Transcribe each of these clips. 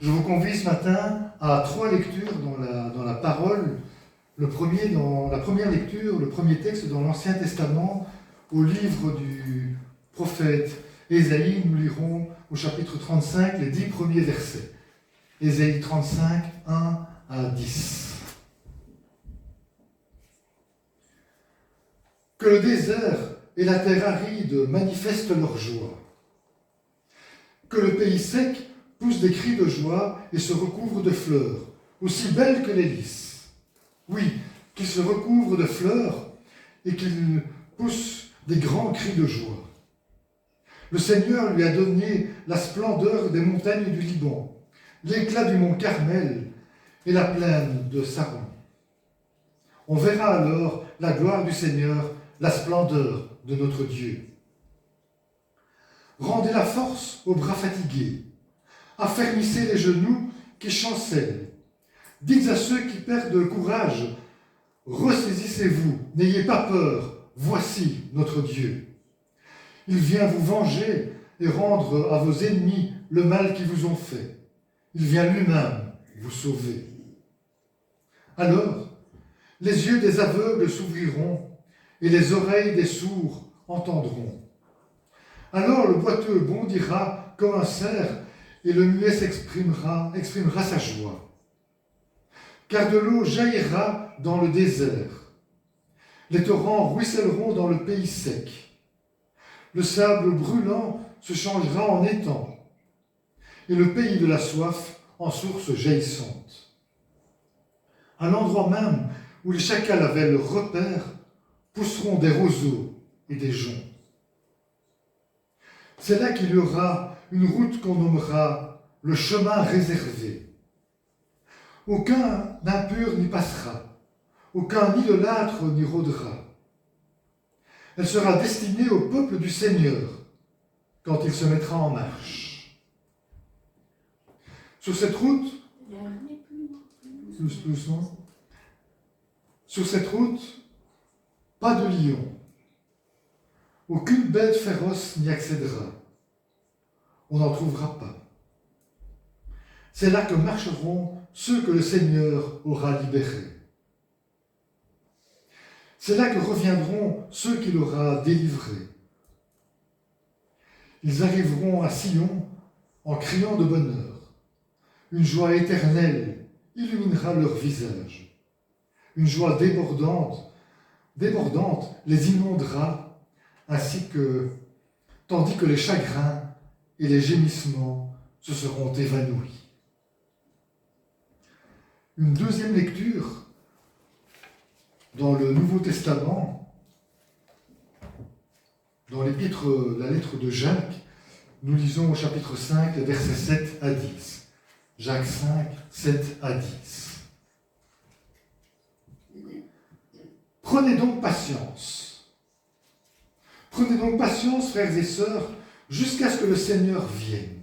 Je vous convie ce matin à 3 lectures dans la parole. La première lecture, le premier texte dans l'Ancien Testament, au livre du prophète Ésaïe, nous lirons au chapitre 35 les 10 premiers versets. Ésaïe 35, 1 à 10. Que le désert et la terre aride manifestent leur joie. Que le pays sec pousse des cris de joie et se recouvre de fleurs, aussi belles que les lys. Oui, qu'il se recouvre de fleurs et qu'il pousse des grands cris de joie. Le Seigneur lui a donné la splendeur des montagnes du Liban, l'éclat du mont Carmel et la plaine de Saron. On verra alors la gloire du Seigneur, la splendeur de notre Dieu. Rendez la force aux bras fatigués, affermissez les genoux qui chancellent. Dites à ceux qui perdent courage, ressaisissez-vous, n'ayez pas peur, voici notre Dieu. Il vient vous venger et rendre à vos ennemis le mal qu'ils vous ont fait. Il vient lui-même vous sauver. Alors, les yeux des aveugles s'ouvriront et les oreilles des sourds entendront. Alors le boiteux bondira comme un cerf et le muet exprimera sa joie. Car de l'eau jaillira dans le désert. Les torrents ruisselleront dans le pays sec. Le sable brûlant se changera en étang et le pays de la soif en source jaillissante. À l'endroit même où les chacals avaient leur repère, pousseront des roseaux et des joncs. C'est là qu'il y aura une route qu'on nommera le chemin réservé. Aucun impur n'y passera, aucun idolâtre n'y rôdera. Elle sera destinée au peuple du Seigneur quand il se mettra en marche. Sur cette route, doucement, sur cette route, pas de lion. Aucune bête féroce n'y accédera. On n'en trouvera pas. C'est là que marcheront ceux que le Seigneur aura libérés. C'est là que reviendront ceux qu'il aura délivrés. Ils arriveront à Sion en criant de bonheur. Une joie éternelle illuminera leur visage. Une joie débordante les inondera, tandis que les chagrins et les gémissements se seront évanouis. Une deuxième lecture dans le Nouveau Testament, dans la lettre de Jacques, nous lisons au chapitre 5, les versets 7 à 10. Jacques 5, 7 à 10. Prenez donc patience. Prenez donc patience, frères et sœurs, jusqu'à ce que le Seigneur vienne.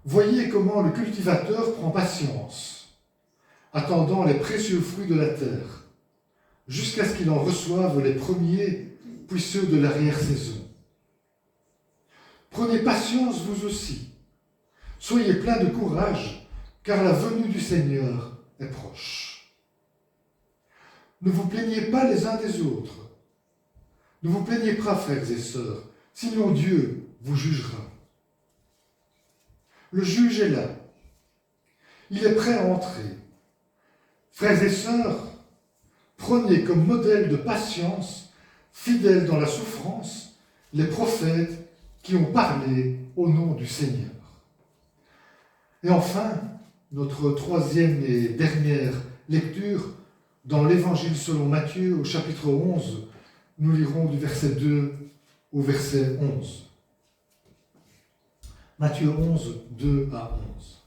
Voyez comment le cultivateur prend patience, attendant les précieux fruits de la terre, jusqu'à ce qu'il en reçoive les premiers, puis ceux de l'arrière-saison. Prenez patience vous aussi. Soyez pleins de courage, car la venue du Seigneur est proche. Ne vous plaignez pas les uns des autres. Ne vous plaignez pas, frères et sœurs, sinon Dieu vous jugera. Le juge est là. Il est prêt à entrer. Frères et sœurs, prenez comme modèle de patience, fidèles dans la souffrance, les prophètes qui ont parlé au nom du Seigneur. Et enfin, notre troisième et dernière lecture dans l'Évangile selon Matthieu, au chapitre 11, nous lirons du verset 2 au verset 11. Matthieu 11, 2 à 11.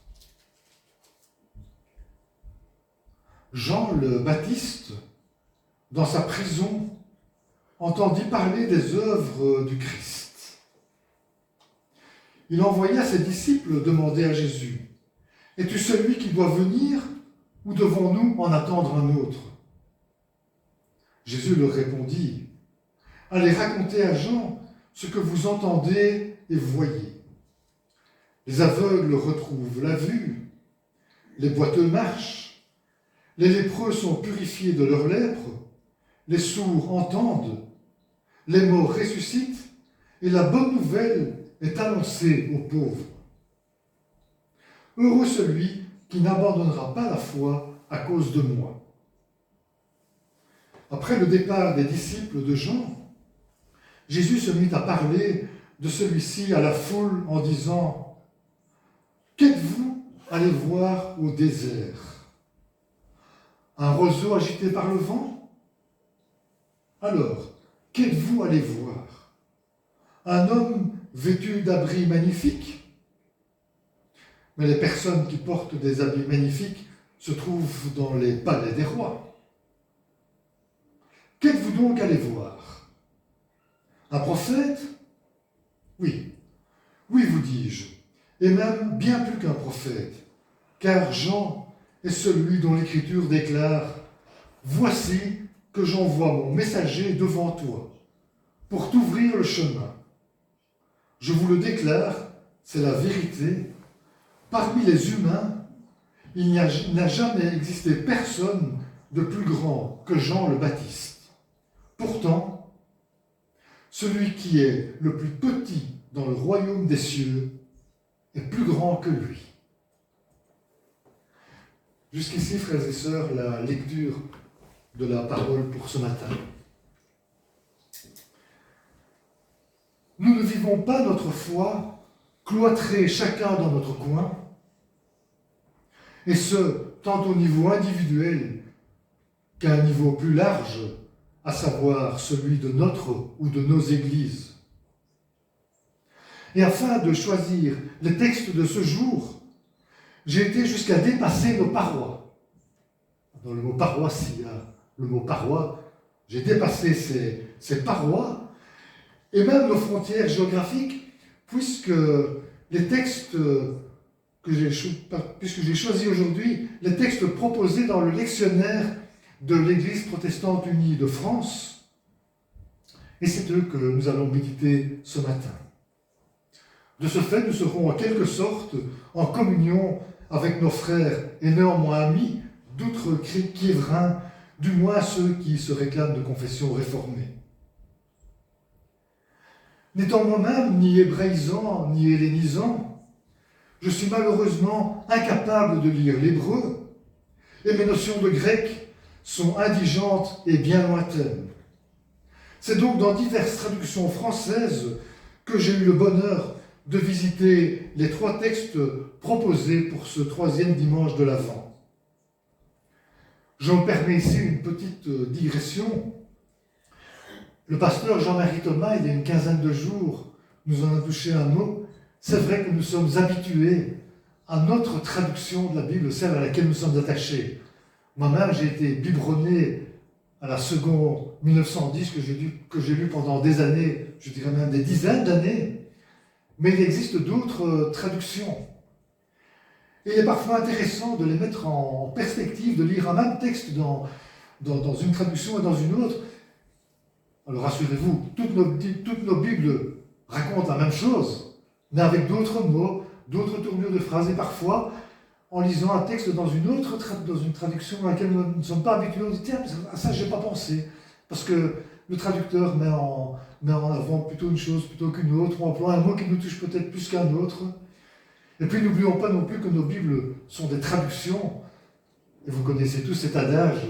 Jean le Baptiste, dans sa prison, entendit parler des œuvres du Christ. Il envoya ses disciples demander à Jésus, « Es-tu celui qui doit venir ou devons-nous en attendre un autre ?» Jésus leur répondit, « Allez raconter à Jean ce que vous entendez et voyez. Les aveugles retrouvent la vue, les boiteux marchent, les lépreux sont purifiés de leur lèpre, les sourds entendent, les morts ressuscitent, et la bonne nouvelle est annoncée aux pauvres. Heureux celui qui n'abandonnera pas la foi à cause de moi. Après le départ des disciples de Jean, Jésus se mit à parler de celui-ci à la foule en disant « Qu'êtes-vous allés voir au désert? Un roseau agité par le vent? Alors, qu'êtes-vous allés voir? Un homme vêtu d'habits magnifiques? Mais les personnes qui portent des habits magnifiques se trouvent dans les palais des rois. Qu'êtes-vous donc allés voir? Un prophète? Oui, oui, vous dis-je, et même bien plus qu'un prophète, car Jean est celui dont l'Écriture déclare « Voici que j'envoie mon messager devant toi, pour t'ouvrir le chemin. Je vous le déclare, c'est la vérité. Parmi les humains, il n'a jamais existé personne de plus grand que Jean le Baptiste. Pourtant, celui qui est le plus petit dans le royaume des cieux est plus grand que lui. » Jusqu'ici, frères et sœurs, la lecture de la parole pour ce matin. Nous ne vivons pas notre foi cloîtrés chacun dans notre coin, et ce, tant au niveau individuel qu'à un niveau plus large, à savoir celui de notre ou de nos églises. Et afin de choisir les textes de ce jour, j'ai été jusqu'à dépasser nos parois. Dans le mot paroisse, il y a le mot paroi. J'ai dépassé ces parois et même nos frontières géographiques, puisque les textes puisque j'ai choisi aujourd'hui, les textes proposés dans le lectionnaire de l'Église protestante unie de France, et c'est eux que nous allons méditer ce matin. De ce fait, nous serons en quelque sorte en communion avec nos frères et néanmoins amis d'outre-Quiévrain, du moins ceux qui se réclament de confession réformée. N'étant moi-même ni hébraïsant ni hellénisant, je suis malheureusement incapable de lire l'hébreu, et mes notions de grec sont indigentes et bien lointaines. C'est donc dans diverses traductions françaises que j'ai eu le bonheur de visiter les 3 textes proposés pour ce 3e dimanche de l'Avent. Je me permets ici une petite digression. Le pasteur Jean-Marie Thomas, il y a une quinzaine de jours, nous en a touché un mot. C'est vrai que nous sommes habitués à notre traduction de la Bible, celle à laquelle nous sommes attachés. Moi-même, j'ai été biberonné à la seconde 1910 que j'ai lu pendant des années, je dirais même des dizaines d'années. Mais il existe d'autres traductions. Et il est parfois intéressant de les mettre en perspective, de lire un même texte dans une traduction et dans une autre. Alors rassurez-vous, toutes nos Bibles racontent la même chose, mais avec d'autres mots, d'autres tournures de phrases, et parfois, en lisant un texte dans une traduction à laquelle nous ne sommes pas habitués, on dit « Tiens, à ça, je n'ai pas pensé », parce que le traducteur met en avant plutôt une chose plutôt qu'une autre, ou emploie un mot qui nous touche peut-être plus qu'un autre. Et puis, n'oublions pas non plus que nos Bibles sont des traductions, et vous connaissez tous cet adage.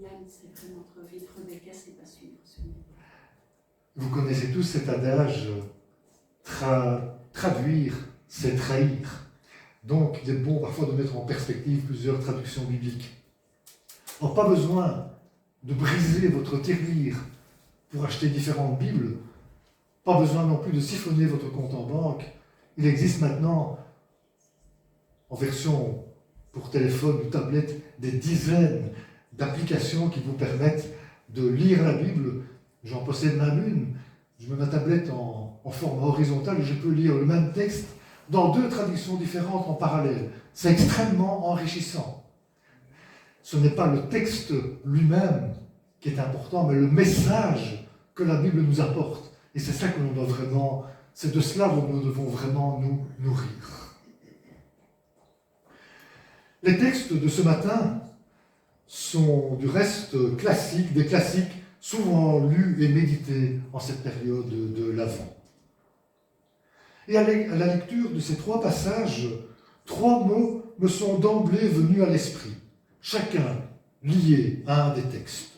Yann, c'est vraiment trop vite, Rebecca, c'est pas suivre celui-là. Vous connaissez tous cet adage, traduire, c'est trahir. Donc, il est bon parfois de mettre en perspective plusieurs traductions bibliques. Alors, pas besoin de briser votre tirelire pour acheter différentes Bibles. Pas besoin non plus de siphonner votre compte en banque. Il existe maintenant, en version pour téléphone ou tablette, des dizaines d'applications qui vous permettent de lire la Bible. J'en possède même une. Je mets ma tablette en format horizontal et je peux lire le même texte dans 2 traductions différentes en parallèle. C'est extrêmement enrichissant. Ce n'est pas le texte lui-même qui est important, mais le message que la Bible nous apporte. Et c'est ça que l'on doit vraiment, c'est de cela dont nous devons vraiment nous nourrir. Les textes de ce matin sont du reste classiques, des classiques souvent lus et médités en cette période de l'Avent. Et à la lecture de ces 3 passages, 3 mots me sont d'emblée venus à l'esprit, chacun lié à un des textes.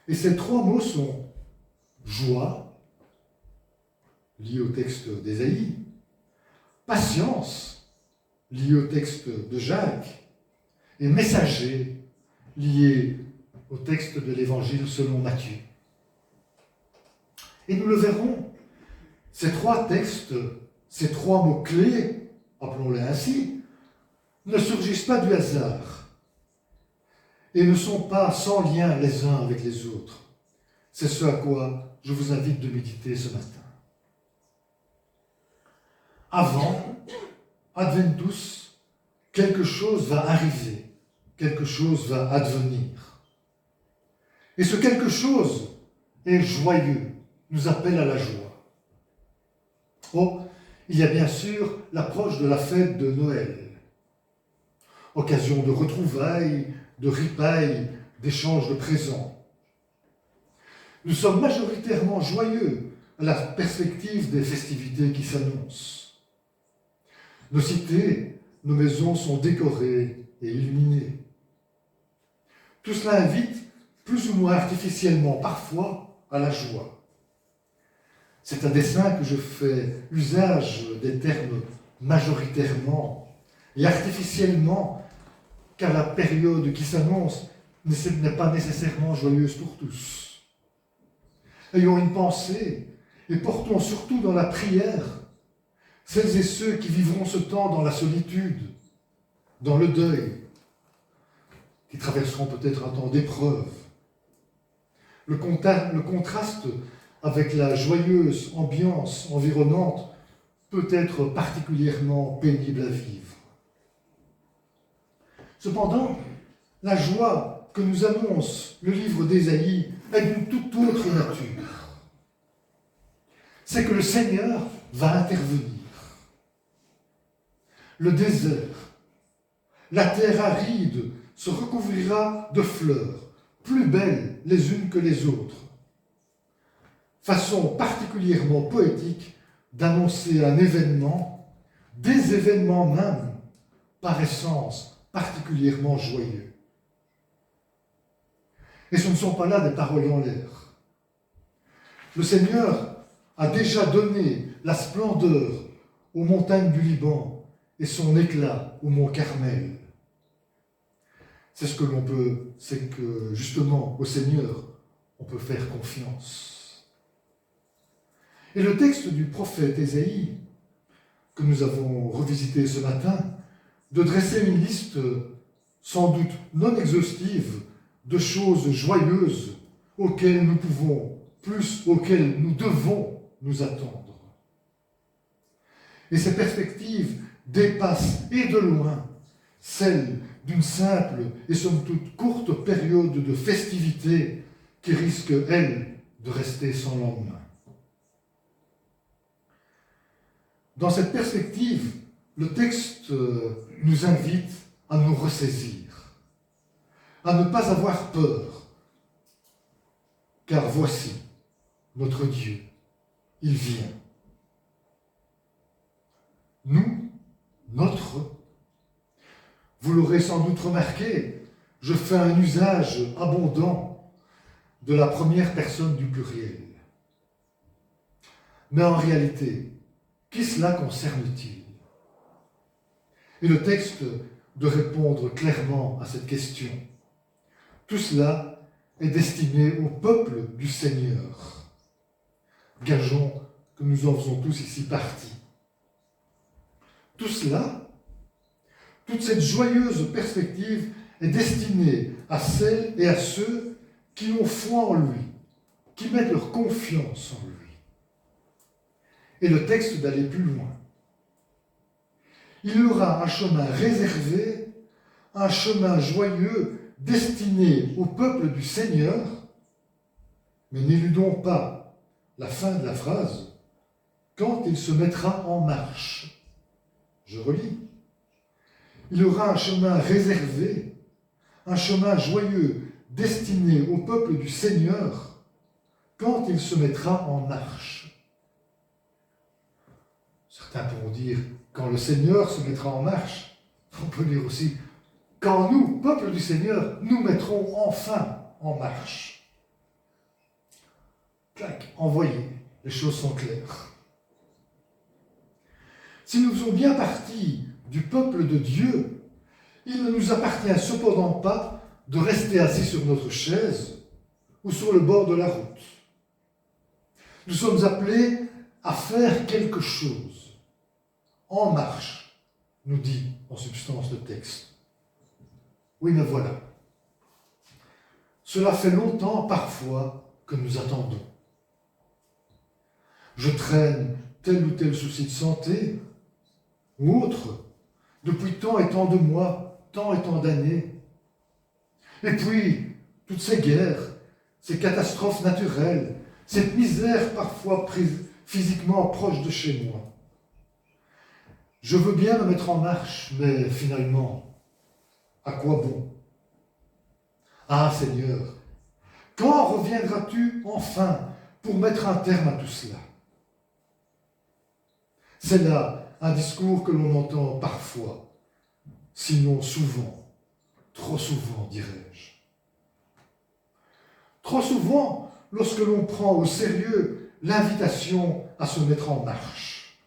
Et ces 3 mots sont joie, lié au texte d'Ésaïe, patience, lié au texte de Jacques, et messager, lié au texte de l'Évangile selon Matthieu. Et nous le verrons, ces 3 textes, ces 3 mots-clés, appelons-les ainsi, ne surgissent pas du hasard et ne sont pas sans lien les uns avec les autres. C'est ce à quoi je vous invite de méditer ce matin. Avant Adventus, quelque chose va arriver, quelque chose va advenir. Et ce quelque chose est joyeux, nous appelle à la joie. Oh, il y a bien sûr l'approche de la fête de Noël, occasion de retrouvailles, de ripailles, d'échanges de présents. Nous sommes majoritairement joyeux à la perspective des festivités qui s'annoncent. Nos cités, nos maisons sont décorées et illuminées. Tout cela invite, plus ou moins artificiellement parfois, à la joie. C'est à dessein que je fais usage des termes majoritairement et artificiellement, car la période qui s'annonce n'est pas nécessairement joyeuse pour tous. Ayons une pensée et portons surtout dans la prière celles et ceux qui vivront ce temps dans la solitude, dans le deuil, qui traverseront peut-être un temps d'épreuve. Le contraste avec la joyeuse ambiance environnante peut être particulièrement pénible à vivre. Cependant, la joie que nous annonce le livre d'Ésaïe est d'une toute autre nature. C'est que le Seigneur va intervenir. Le désert, la terre aride se recouvrira de fleurs, plus belles les unes que les autres. Façon particulièrement poétique d'annoncer un événement, des événements même, par essence particulièrement joyeux. Et ce ne sont pas là des paroles en l'air. Le Seigneur a déjà donné la splendeur aux montagnes du Liban et son éclat au mont Carmel. C'est que justement au Seigneur, on peut faire confiance. Et le texte du prophète Ésaïe, que nous avons revisité ce matin, de dresser une liste sans doute non exhaustive de choses joyeuses auxquelles nous pouvons, plus auxquelles nous devons nous attendre. Et ces perspectives dépassent et de loin celles d'une simple et somme toute courte période de festivité qui risque, elle, de rester sans lendemain. Dans cette perspective, le texte nous invite à nous ressaisir, à ne pas avoir peur, car voici notre Dieu, il vient. Nous, notre, vous l'aurez sans doute remarqué, je fais un usage abondant de la première personne du pluriel. Mais en réalité, qui cela concerne-t-il? Et le texte de répondre clairement à cette question. Tout cela est destiné au peuple du Seigneur. Gageons que nous en faisons tous ici partie. Tout cela, toute cette joyeuse perspective est destinée à celles et à ceux qui ont foi en lui, qui mettent leur confiance en lui. Et le texte d'aller plus loin. Il y aura un chemin réservé, un chemin joyeux destiné au peuple du Seigneur, mais n'éludons pas la fin de la phrase, quand il se mettra en marche. Je relis. Il aura un chemin réservé, un chemin joyeux destiné au peuple du Seigneur quand il se mettra en marche. Certains pourront dire quand le Seigneur se mettra en marche. On peut dire aussi quand nous, peuple du Seigneur, nous mettrons enfin en marche. Clac, envoyé, les choses sont claires. Si nous faisons bien partie du peuple de Dieu, il ne nous appartient cependant pas de rester assis sur notre chaise ou sur le bord de la route. Nous sommes appelés à faire quelque chose. En marche, nous dit en substance le texte. Oui, mais voilà. Cela fait longtemps parfois que nous attendons. Je traîne tel ou tel souci de santé ou autre depuis tant et tant de mois, tant et tant d'années. Et puis, toutes ces guerres, ces catastrophes naturelles, cette misère parfois physiquement proche de chez moi. Je veux bien me mettre en marche, mais finalement, à quoi bon? Ah Seigneur, quand reviendras-tu enfin pour mettre un terme à tout cela? C'est là un discours que l'on entend parfois, sinon souvent, trop souvent, dirais-je. Trop souvent, lorsque l'on prend au sérieux l'invitation à se mettre en marche.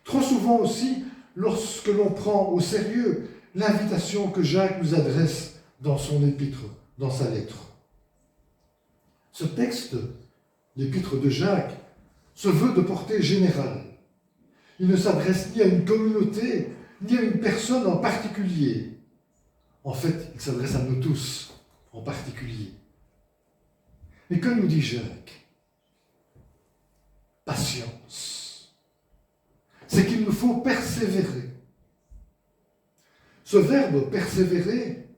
Trop souvent aussi, lorsque l'on prend au sérieux l'invitation que Jacques nous adresse dans son épître, dans sa lettre. Ce texte, l'épître de Jacques, se veut de portée générale. Il ne s'adresse ni à une communauté, ni à une personne en particulier. En fait, il s'adresse à nous tous, en particulier. Mais que nous dit Jacques? Patience. C'est qu'il nous faut persévérer. Ce verbe persévérer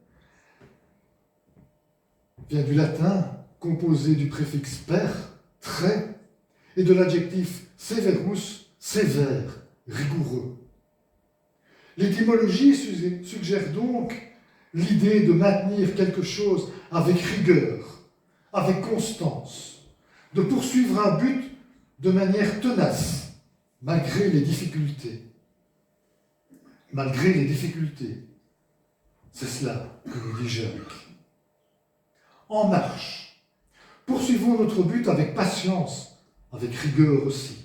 vient du latin, composé du préfixe per, très, et de l'adjectif severus, sévère, rigoureux. L'étymologie suggère donc l'idée de maintenir quelque chose avec rigueur, avec constance, de poursuivre un but de manière tenace, malgré les difficultés. Malgré les difficultés. C'est cela que nous dit Jacques. En marche, poursuivons notre but avec patience, avec rigueur aussi.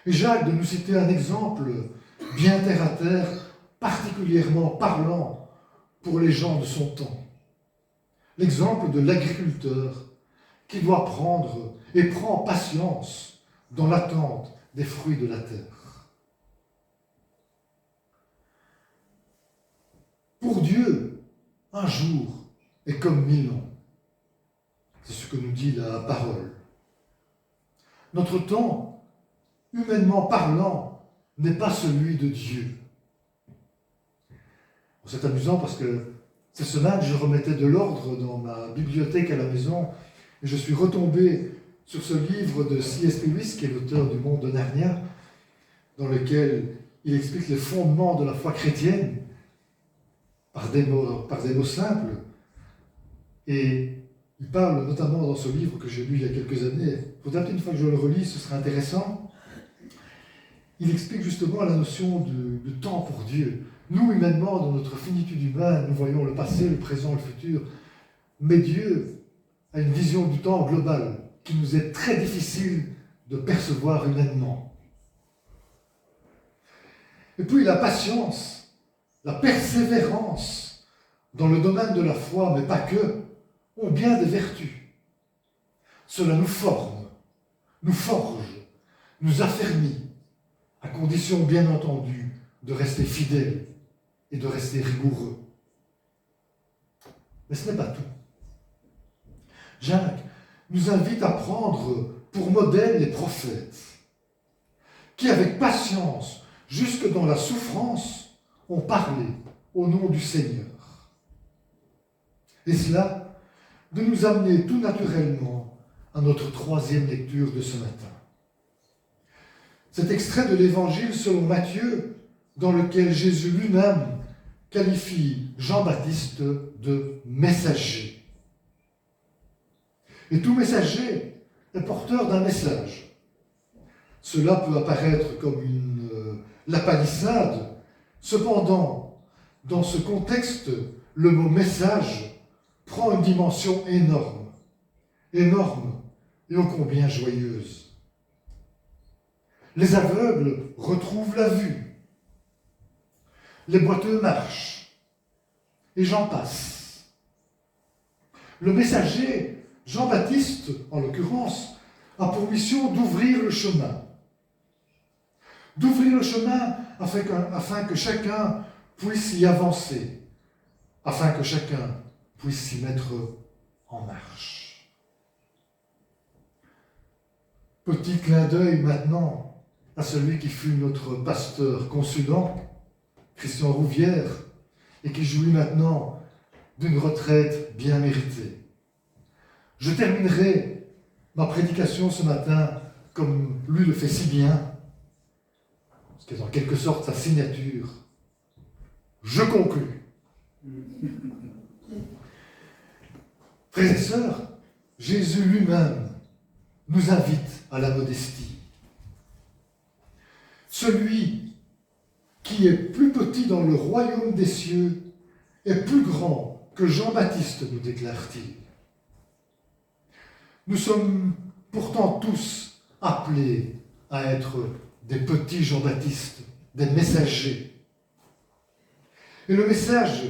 Et Jacques de nous citer un exemple bien terre à terre, particulièrement parlant pour les gens de son temps. L'exemple de l'agriculteur qui doit prendre et prend patience dans l'attente des fruits de la terre. Pour Dieu, un jour est comme 1000 ans. C'est ce que nous dit la parole. Notre temps, humainement parlant, n'est pas celui de Dieu. C'est amusant parce que cette semaine, je remettais de l'ordre dans ma bibliothèque à la maison et je suis retombé sur ce livre de C.S. Lewis, qui est l'auteur du Monde de Narnia, dans lequel il explique les fondements de la foi chrétienne par des mots simples. Et il parle notamment dans ce livre que j'ai lu il y a quelques années, peut-être une fois que je le relis, ce serait intéressant. Il explique justement la notion de temps pour Dieu. Nous, humainement, dans notre finitude humaine, nous voyons le passé, le présent, le futur. Mais Dieu a une vision du temps globale qui nous est très difficile de percevoir humainement. Et puis la patience, la persévérance dans le domaine de la foi, mais pas que, ont bien des vertus. Cela nous forme, nous forge, nous affermit, à condition bien entendu de rester fidèle et de rester rigoureux. Mais ce n'est pas tout. Jacques nous invite à prendre pour modèle les prophètes, qui avec patience, jusque dans la souffrance, ont parlé au nom du Seigneur. Et cela, de nous amener tout naturellement à notre troisième lecture de ce matin. Cet extrait de l'Évangile selon Matthieu dans lequel Jésus lui-même qualifie Jean-Baptiste de messager. Et tout messager est porteur d'un message. Cela peut apparaître comme une lapalissade. Cependant, dans ce contexte, le mot message prend une dimension énorme, énorme et ô combien joyeuse. Les aveugles retrouvent la vue. Les boiteux marchent. Et j'en passe. Le messager, Jean-Baptiste en l'occurrence, a pour mission d'ouvrir le chemin. D'ouvrir le chemin afin que chacun puisse y avancer, afin que chacun puisse s'y mettre en marche. Petit clin d'œil maintenant à celui qui fut notre pasteur consulant, Christian Rouvière, et qui jouit maintenant d'une retraite bien méritée. Je terminerai ma prédication ce matin comme lui le fait si bien, ce qui est en quelque sorte sa signature. Je conclus. Frères et sœurs, Jésus lui-même nous invite à la modestie. Celui qui est plus petit dans le royaume des cieux est plus grand que Jean-Baptiste, nous déclare-t-il. Nous sommes pourtant tous appelés à être des petits Jean-Baptiste, des messagers. Et le message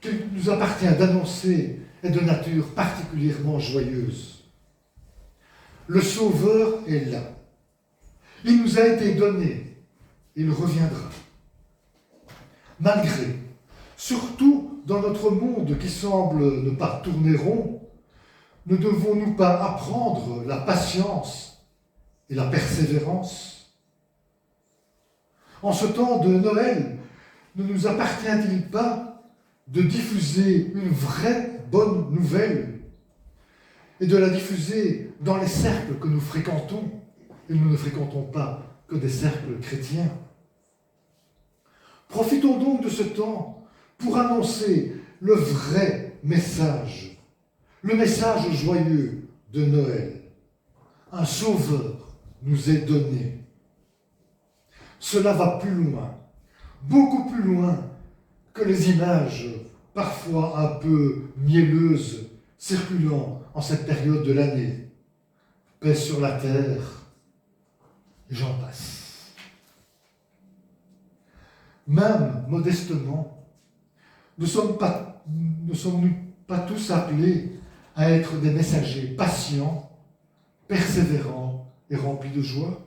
qu'il nous appartient d'annoncer est de nature particulièrement joyeuse. Le Sauveur est là. Il nous a été donné. Il reviendra. Malgré, surtout dans notre monde qui semble ne pas tourner rond, ne devons-nous pas apprendre la patience et la persévérance? En ce temps de Noël, ne nous appartient-il pas de diffuser une vraie bonne nouvelle et de la diffuser dans les cercles que nous fréquentons, et nous ne fréquentons pas que des cercles chrétiens? Profitons donc de ce temps pour annoncer le vrai message, le message joyeux de Noël. Un sauveur nous est donné. Cela va plus loin, beaucoup plus loin que les images parfois un peu mielleuses circulant en cette période de l'année. Paix sur la terre, et j'en passe. Même modestement, ne sommes-nous pas tous appelés à être des messagers patients, persévérants et remplis de joie?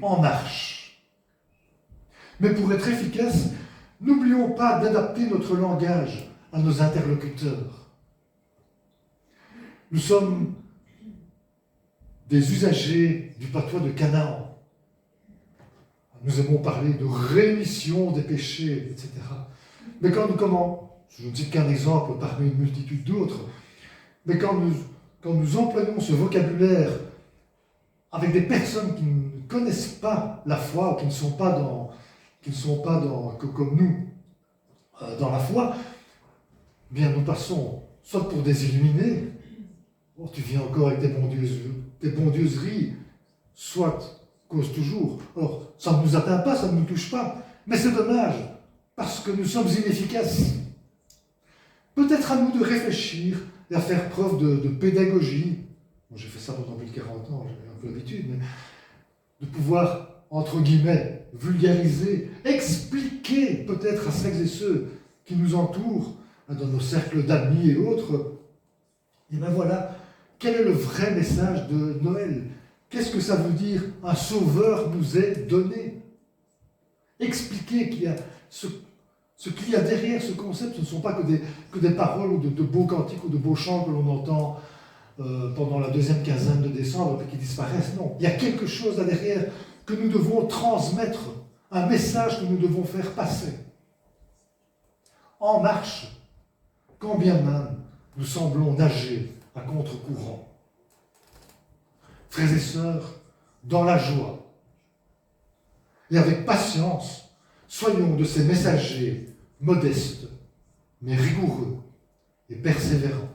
En marche. Mais pour être efficace, n'oublions pas d'adapter notre langage à nos interlocuteurs. Nous sommes des usagers du patois de Canaan. Nous aimons parler de rémission des péchés, etc. Mais quand nous commençons, je ne cite qu'un exemple parmi une multitude d'autres, mais quand nous employons ce vocabulaire avec des personnes qui ne connaissent pas la foi, ou qui ne sont pas comme nous, dans la foi, eh bien nous passons soit pour des illuminés, oh, tu viens encore avec tes bondieuseries, soit cause toujours. Alors, ça ne nous atteint pas, ça ne nous touche pas, mais c'est dommage, parce que nous sommes inefficaces. Peut-être à nous de réfléchir et à faire preuve de pédagogie. Bon, j'ai fait ça pendant plus de 40 ans, j'ai un peu l'habitude, mais de pouvoir, entre guillemets, vulgariser, expliquer peut-être à celles et ceux qui nous entourent, dans nos cercles d'amis et autres, et bien voilà, quel est le vrai message de Noël? Qu'est-ce que ça veut dire? Un sauveur nous est donné. Expliquer qu'il y a ce qu'il y a derrière ce concept, ce ne sont pas que des paroles ou de beaux cantiques ou de beaux chants que l'on entend pendant la deuxième quinzaine de décembre et qui disparaissent. Non, il y a quelque chose là derrière que nous devons transmettre, un message que nous devons faire passer. En marche, quand bien même nous semblons nager à contre-courant. Frères et sœurs, dans la joie et avec patience, soyons de ces messagers modestes, mais rigoureux et persévérants.